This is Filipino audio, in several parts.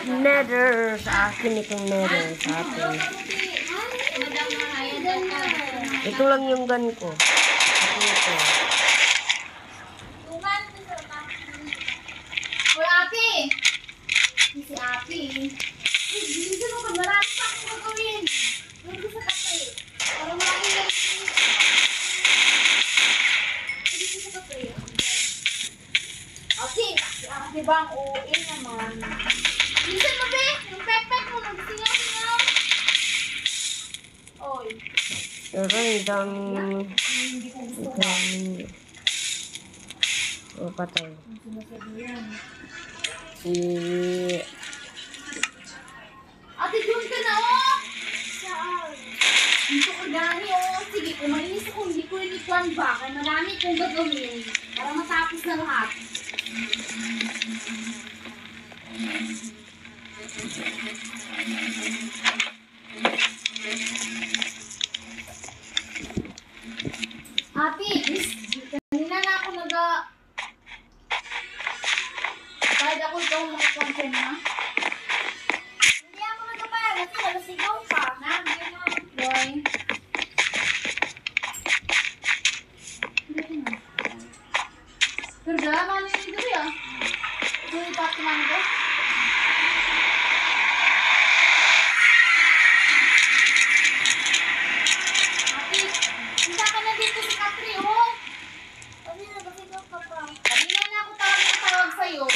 Nether. Sa akin itong nether. Sa akin. Ito lang yung gun ko. Ito. Hoy, Ate! Si Ate. Bilisan mo ba? Marami pa akong gagawin. Nandun sa kape. Para marami na rin. Nandun sa kape. Ate! Si Ate ba ang OA naman? Bilisan mo, be! Yung pepet mo. Nagsingaw-singaw. Oy. Pero yung daming... Hindi ko gusto ka. O, patay. Ang sinasabihan. Si... Ate, doon ka na, oh! Saan? Dito ka gani, oh. Sige, kung mainis ako, hindi ko rin ikuan ba? Kaya marami kong gagawin para matapos na lahat. Ate, kanina na ako kahit ako ito mga content na. Hindi ako nagpapayag kasi nagasigaw pa. Boy. Pero dala naman yung dito ya. Ito yung patiman ko. Ate, punta ka na dito sa Capri, oh. Kasi nagasigaw ka pa. Kanina na ako tawag sa'yo.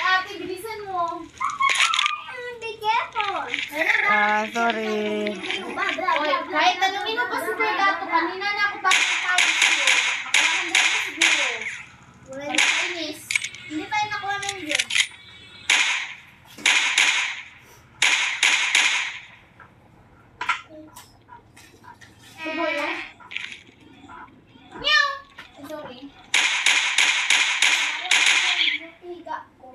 Ate, bilisan mo. Be careful. Sorry. Oy, kahit tanungin mo pa si Bergato, kanina na ako pa tawag sa'yo. Nakakanda ko siguro. Wala inis. Hindi tayo nakuha ng yun. Boy, oh. Meow! Sorry. Higa ko.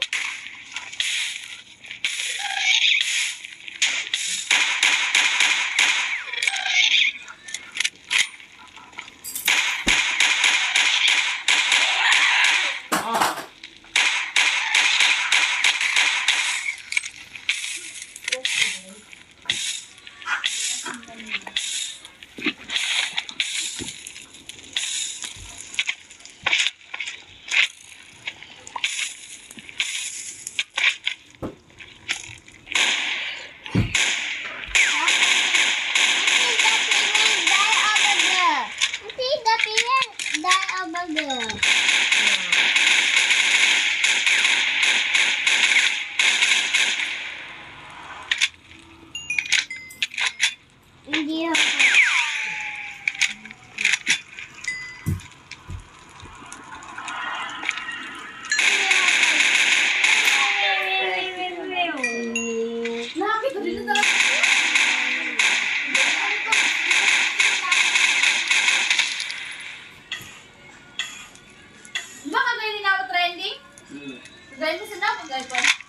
Hindi ako. Laki ko dito talaga. Baka ganyan na ako trending? Trending sa dapat, guys.